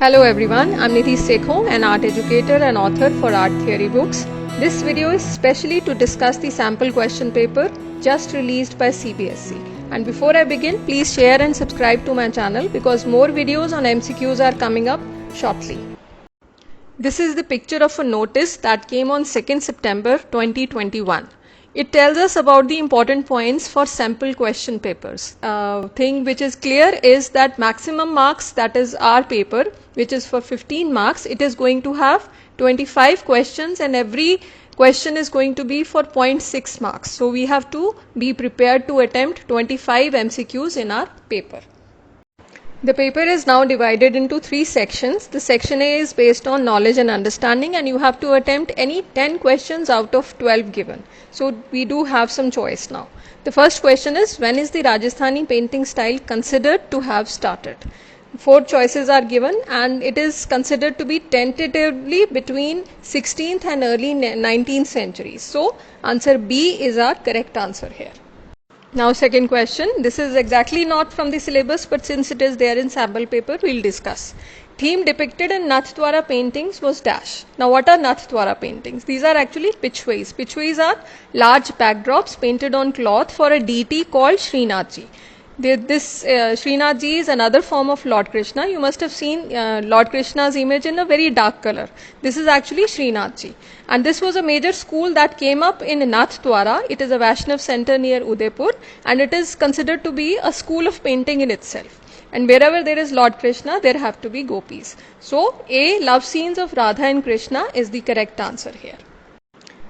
Hello everyone, I'm Nidhi Sekho, an art educator and author for Art Theory Books. This video is specially to discuss the sample question paper just released by CBSE. And before I begin, please share and subscribe to my channel because more videos on MCQs are coming up shortly. This is the picture of a notice that came on 2nd September 2021. It tells us about the important points for sample question papers. Thing which is clear is that maximum marks, that is our paper, which is for 15 marks, it is going to have 25 questions and every question is going to be for 0.6 marks. So we have to be prepared to attempt 25 MCQs in our paper. The paper is now divided into 3 sections. The section A is based on knowledge and understanding and you have to attempt any 10 questions out of 12 given. So we do have some choice now. The first question is, when is the Rajasthani painting style considered to have started? 4 choices are given and it is considered to be tentatively between 16th and early 19th centuries. So answer B is our correct answer here. Now second question, this is exactly not from the syllabus but since it is there in sample paper we'll discuss. Theme depicted in Nathdwara paintings was dash. Now what are Nathdwara paintings? These are actually pitchways. Pitchways are large backdrops painted on cloth for a deity called Srinathji. This Srinathji is another form of Lord Krishna. You must have seen Lord Krishna's image in a very dark color. This is actually Srinathji. And this was a major school that came up in Nathdwara. It is a Vaishnav center near Udaipur and it is considered to be a school of painting in itself. And wherever there is Lord Krishna, there have to be gopis. So A, love scenes of Radha and Krishna is the correct answer here.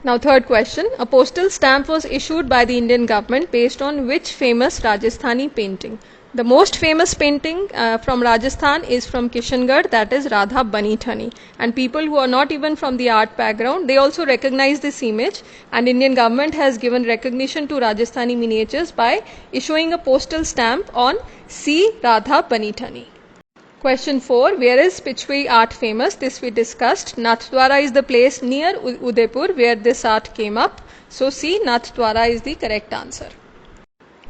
Now third question, a postal stamp was issued by the Indian government based on which famous Rajasthani painting? The most famous painting from Rajasthan is from Kishangarh, that is Radha Bani Thani. And people who are not even from the art background, they also recognize this image and Indian government has given recognition to Rajasthani miniatures by issuing a postal stamp on C. Radha Bani Thani. Question 4. Where is Pitchway art famous? This we discussed. Nathdwara is the place near Udaipur where this art came up. So C. Nathdwara is the correct answer.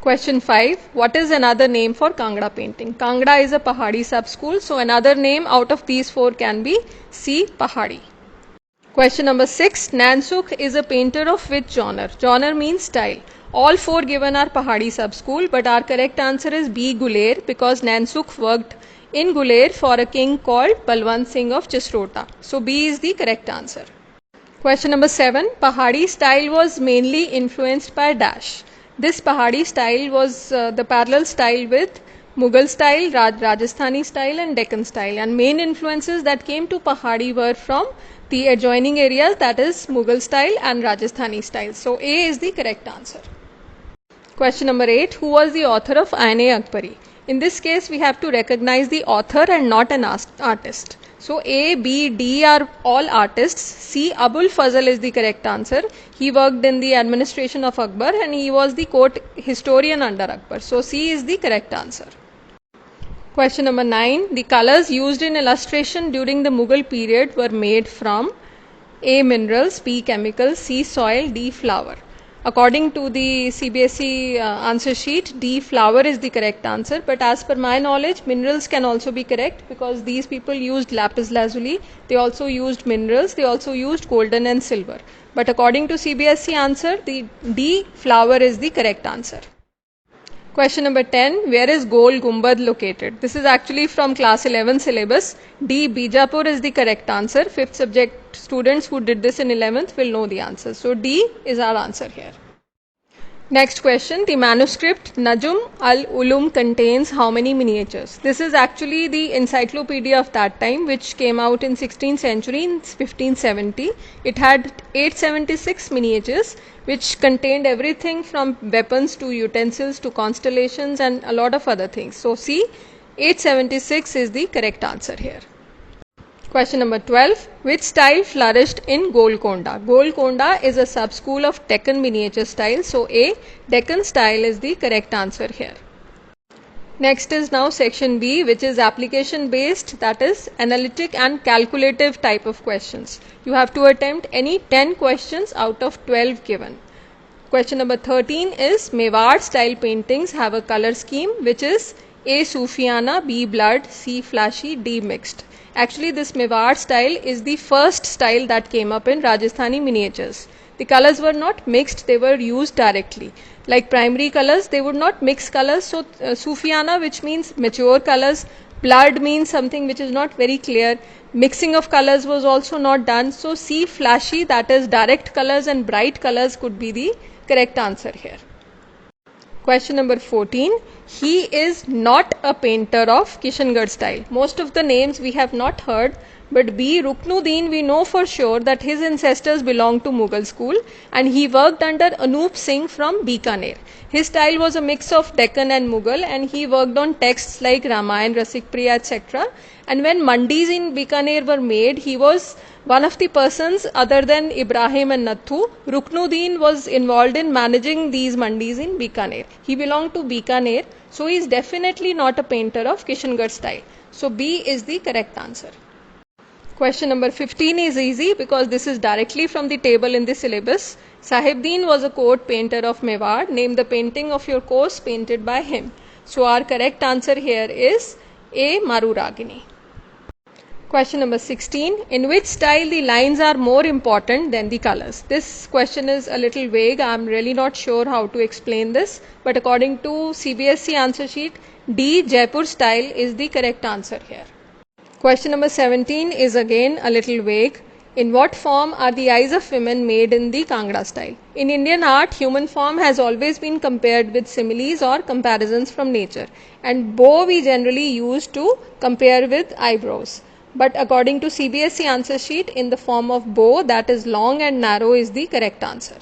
Question 5. What is another name for Kangra painting? Kangra is a Pahadi sub-school. So another name out of these 4 can be C. Pahadi. Question number 6. Nansukh is a painter of which genre? Genre means style. All 4 given are Pahadi sub-school but our correct answer is B. Guler because Nansukh worked in Guler for a king called Balwant Singh of Chisrota. So B is the correct answer. Question number 7. Pahadi style was mainly influenced by dash. This Pahadi style was the parallel style with Mughal style, Rajasthani style and Deccan style. And main influences that came to Pahadi were from the adjoining areas, that is Mughal style and Rajasthani style. So A is the correct answer. Question number 8. Who was the author of Ain-e-Akbari? In this case, we have to recognize the author and not an artist. So A, B, D are all artists. C, Abul Fazl is the correct answer. He worked in the administration of Akbar and he was the court historian under Akbar. So C is the correct answer. Question number 9. The colors used in illustration during the Mughal period were made from A, minerals, B, chemicals, C, soil, D, flour. According to the CBSE answer sheet, D, flour is the correct answer. But as per my knowledge, minerals can also be correct because these people used lapis lazuli. They also used minerals. They also used golden and silver. But according to CBSE answer, the D, flour is the correct answer. Question number 10. Where is Gol Gumbad located? This is actually from class 11 syllabus. D, Bijapur is the correct answer. 5th subject students who did this in 11th will know the answer. So D is our answer here. Next question. The manuscript Najm al-Ulum contains how many miniatures? This is actually the encyclopedia of that time which came out in 16th century in 1570. It had 876 miniatures which contained everything from weapons to utensils to constellations and a lot of other things. So C, 876 is the correct answer here. Question number 12. Which style flourished in Golconda? Golconda is a sub-school of Deccan miniature style. So A, Deccan style is the correct answer here. Next is now section B, which is application based, that is analytic and calculative type of questions. You have to attempt any 10 questions out of 12 given. Question number 13 is Mewar style paintings have a color scheme which is A. Sufiana, B. Blood, C. Flashy, D. Mixed. Actually, this Mewar style is the first style that came up in Rajasthani miniatures. The colors were not mixed, they were used directly. Like primary colors, they would not mix colors. So, Sufiana, which means mature colors, blood means something which is not very clear. Mixing of colors was also not done. So, C. Flashy, that is direct colors and bright colors, could be the correct answer here. Question number 14. He is not a painter of Kishangarh style. Most of the names we have not heard, but B. Ruknuddin, we know for sure that his ancestors belonged to Mughal school and he worked under Anup Singh from Bikaner. His style was a mix of Deccan and Mughal and he worked on texts like Ramayan, Rasik Priya, etc. And when mandis in Bikaner were made, he was one of the persons other than Ibrahim and Nathu. Ruknuddin was involved in managing these mandis in Bikaner. He belonged to Bikaner, so he is definitely not a painter of Kishangarh style. So B is the correct answer. Question number 15 is easy because this is directly from the table in the syllabus. Sahibdeen was a court painter of Mewar. Name the painting of your course painted by him. So our correct answer here is A. Maru Ragini. Question number 16. In which style the lines are more important than the colors? This question is a little vague. I am really not sure how to explain this. But according to CBSE answer sheet, D. Jaipur style is the correct answer here. Question number 17 is again a little vague. In what form are the eyes of women made in the Kangra style? In Indian art, human form has always been compared with similes or comparisons from nature. And bow we generally use to compare with eyebrows. But according to CBSE answer sheet, in the form of bow, that is long and narrow, is the correct answer.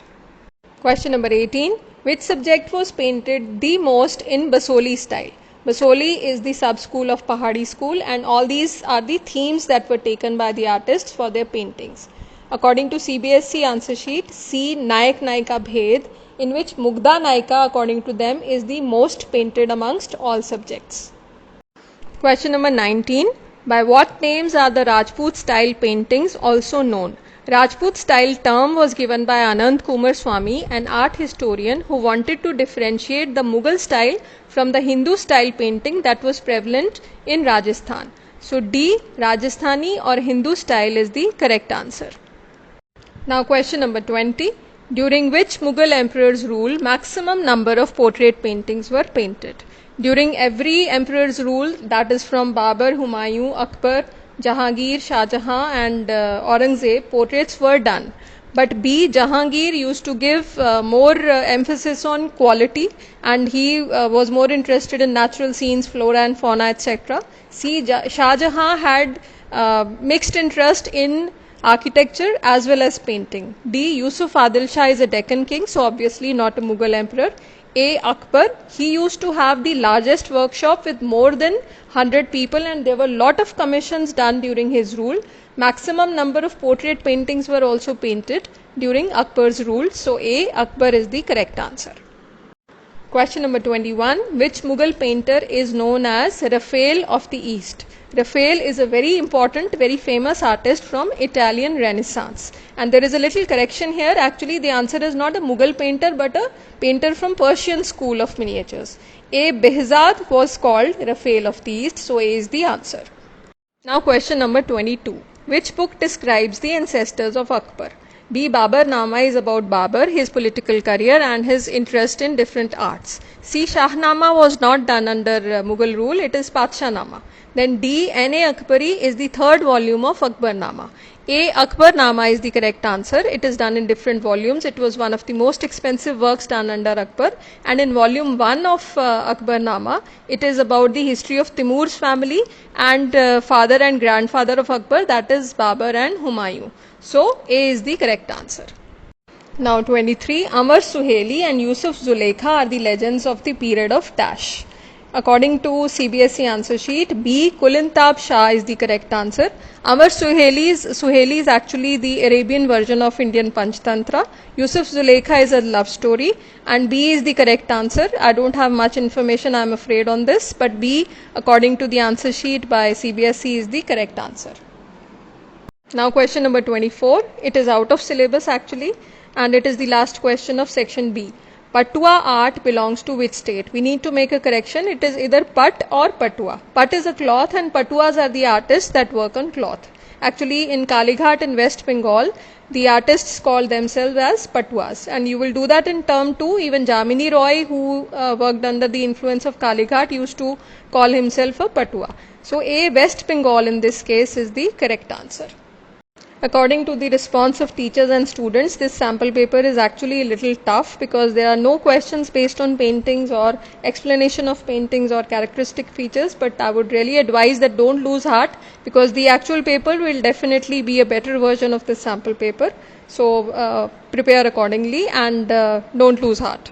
Question number 18. Which subject was painted the most in Basoli style? Basoli is the sub-school of Pahadi school and all these are the themes that were taken by the artists for their paintings. According to CBSE answer sheet, C. Nayak Naika Bhed, in which Mugdha Naika, according to them, is the most painted amongst all subjects. Question number 19. By what names are the Rajput style paintings also known? Rajput style term was given by Anand Kumar Swamy, an art historian who wanted to differentiate the Mughal style from the Hindu style painting that was prevalent in Rajasthan. So D. Rajasthani or Hindu style is the correct answer. Now question number 20. During which Mughal emperor's rule maximum number of portrait paintings were painted? During every emperor's rule, that is from Babur, Humayun, Akbar, Jahangir, Shah Jahan and Aurangzeb, portraits were done. But B. Jahangir used to give more emphasis on quality and he was more interested in natural scenes, flora and fauna, etc. C. Shah Jahan had mixed interest in architecture as well as painting. D. Yusuf Adil Shah is a Deccan king, so obviously not a Mughal emperor. A. Akbar, he used to have the largest workshop with more than 100 people and there were a lot of commissions done during his rule. Maximum number of portrait paintings were also painted during Akbar's rule. So A. Akbar is the correct answer. Question number 21. Which Mughal painter is known as Raphael of the East? Raphael is a very important, very famous artist from Italian Renaissance. And there is a little correction here. Actually, the answer is not a Mughal painter but a painter from Persian school of miniatures. A. Behzad was called Raphael of the East. So A is the answer. Now question number 22. Which book describes the ancestors of Akbar? B. Babarnama is about Babur, his political career and his interest in different arts. C. Shahnama was not done under Mughal rule, it is Padshahnama. Then D. N.A. Akbari is the third volume of Akbarnama. A. Akbarnama is the correct answer. It is done in different volumes. It was one of the most expensive works done under Akbar. And in volume 1 of Akbarnama, it is about the history of Timur's family and father and grandfather of Akbar, that is Babur and Humayun. So A is the correct answer. Now 23. Amar Suheli and Yusuf Zulekha are the legends of the period of Dash. According to CBSE answer sheet, B. Kulintab Shah is the correct answer. Amar Suheli is actually the Arabian version of Indian Panchtantra. Yusuf Zulekha is a love story and B is the correct answer. I don't have much information, I am afraid, on this, but B, according to the answer sheet by CBSE, is the correct answer. Now question number 24. It is out of syllabus actually and it is the last question of section B. Patua art belongs to which state? We need to make a correction. It is either Pat or Patua. Pat is a cloth and Patuas are the artists that work on cloth. Actually, in Kalighat in West Bengal, the artists call themselves as Patuas. And you will do that in term 2. Even Jamini Roy, who worked under the influence of Kalighat, used to call himself a Patua. So A, West Bengal in this case is the correct answer. According to the response of teachers and students, this sample paper is actually a little tough because there are no questions based on paintings or explanation of paintings or characteristic features, but I would really advise that don't lose heart because the actual paper will definitely be a better version of this sample paper. So prepare accordingly and don't lose heart.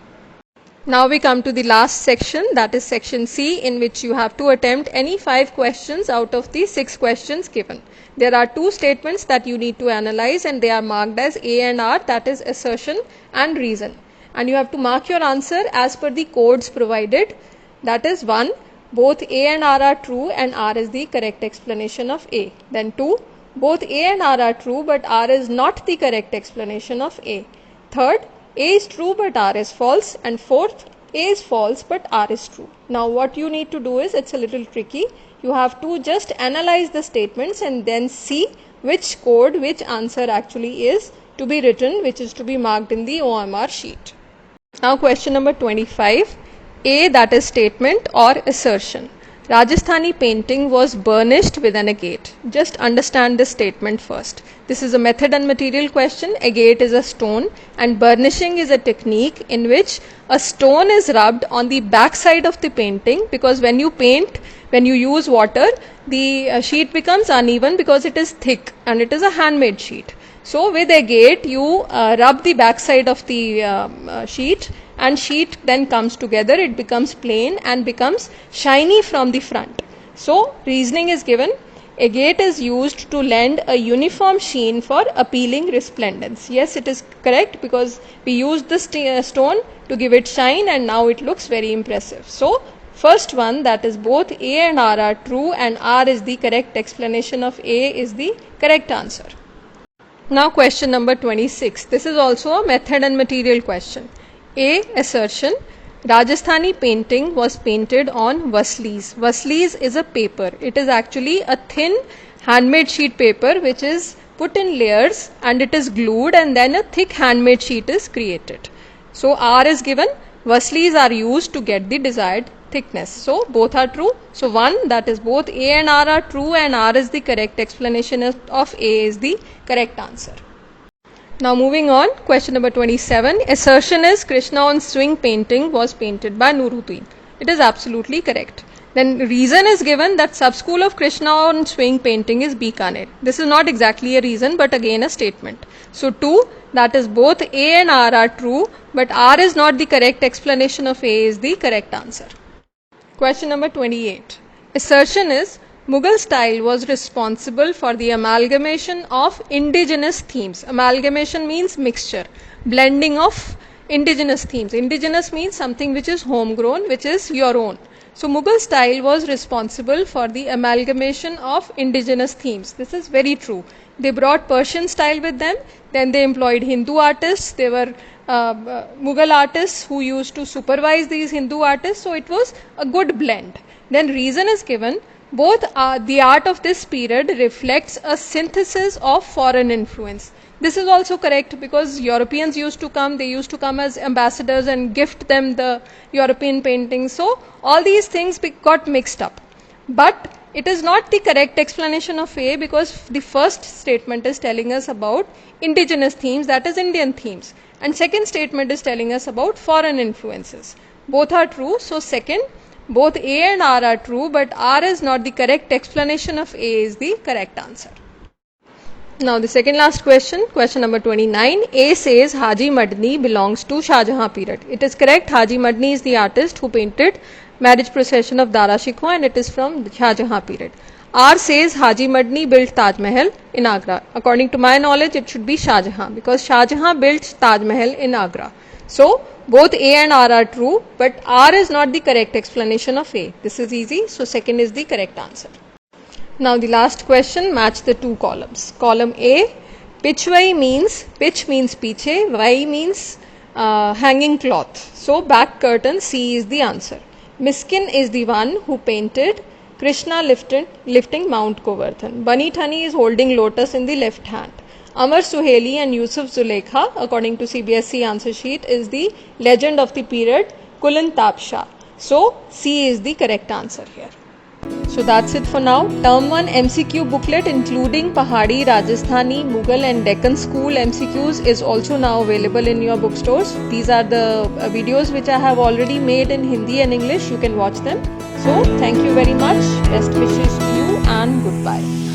Now we come to the last section, that is section C, in which you have to attempt any 5 questions out of the 6 questions given. There are 2 statements that you need to analyze and they are marked as A and R, that is assertion and reason. And you have to mark your answer as per the codes provided. That is 1, both A and R are true and R is the correct explanation of A. Then 2, both A and R are true but R is not the correct explanation of A. Third, A is true but R is false, and fourth, A is false but R is true. Now what you need to do is, it's a little tricky, you have to just analyze the statements and then see which code, which answer actually is to be written, which is to be marked in the OMR sheet. Now question number 25, A, that is statement or assertion. Rajasthani painting was burnished with an agate. Just understand this statement first. This is a method and material question. Agate is a stone and burnishing is a technique in which a stone is rubbed on the back side of the painting, because when you paint, when you use water, the sheet becomes uneven because it is thick and it is a handmade sheet. So with agate you rub the back side of the sheet, and sheet then comes together, it becomes plain and becomes shiny from the front. So reasoning is given, agate is used to lend a uniform sheen for appealing resplendence. Yes, it is correct because we used the stone to give it shine and now it looks very impressive. So first one, that is both A and R are true and R is the correct explanation of A is the correct answer. Now question number 26. This is also a method and material question. A, assertion. Rajasthani painting was painted on vaslis. Vaslis is a paper. It is actually a thin handmade sheet paper which is put in layers and it is glued and then a thick handmade sheet is created. So R is given. Vaslis are used to get the desired thickness. So both are true. So 1, that is both A and R are true and R is the correct explanation of A is the correct answer. Now moving on, question number 27. Assertion is Krishna on swing painting was painted by Nuruddin. It is absolutely correct. Then reason is given that sub-school of Krishna on swing painting is Bikaner. This is not exactly a reason but again a statement. So 2, that is both A and R are true but R is not the correct explanation of A is the correct answer. Question number 28. Assertion is Mughal style was responsible for the amalgamation of indigenous themes. Amalgamation means mixture, blending of indigenous themes. Indigenous means something which is homegrown, which is your own. So Mughal style was responsible for the amalgamation of indigenous themes. This is very true. They brought Persian style with them, then they employed Hindu artists. They were Mughal artists who used to supervise these Hindu artists. So it was a good blend. Then reason is given. Both the art of this period reflects a synthesis of foreign influence. This is also correct because Europeans used to come, they used to come as ambassadors and gift them the European paintings. So all these things got mixed up. But it is not the correct explanation of A because the first statement is telling us about indigenous themes, that is Indian themes. And second statement is telling us about foreign influences. Both are true. So second, both A and R are true, but R is not the correct explanation of A is the correct answer. Now the second last question, question number 29. A says Haji Madni belongs to Shah Jahan period. It is correct. Haji Madni is the artist who painted Marriage Procession of Dara Shikoh and it is from Shah Jahan period. R says Haji Madni built Taj Mahal in Agra. According to my knowledge, it should be Shah Jahan because Shah Jahan built Taj Mahal in Agra. So both A and R are true, but R is not the correct explanation of A. This is easy. So second is the correct answer. Now the last question, match the 2 columns. Column A, Pichwai means, pitch means piche, Vai means hanging cloth. So back curtain, C is the answer. Miskin is the one who painted Krishna lifting Mount Govardhan. Bunny Thani is holding lotus in the left hand. Amar Suheli and Yusuf Zulekha, according to CBSE answer sheet, is the legend of the period Kulan Tab Shah. So C is the correct answer here. So that's it for now. Term 1 MCQ booklet including Pahadi, Rajasthani, Mughal and Deccan school MCQs is also now available in your bookstores. These are the videos which I have already made in Hindi and English. You can watch them. So thank you very much. Best wishes to you and goodbye.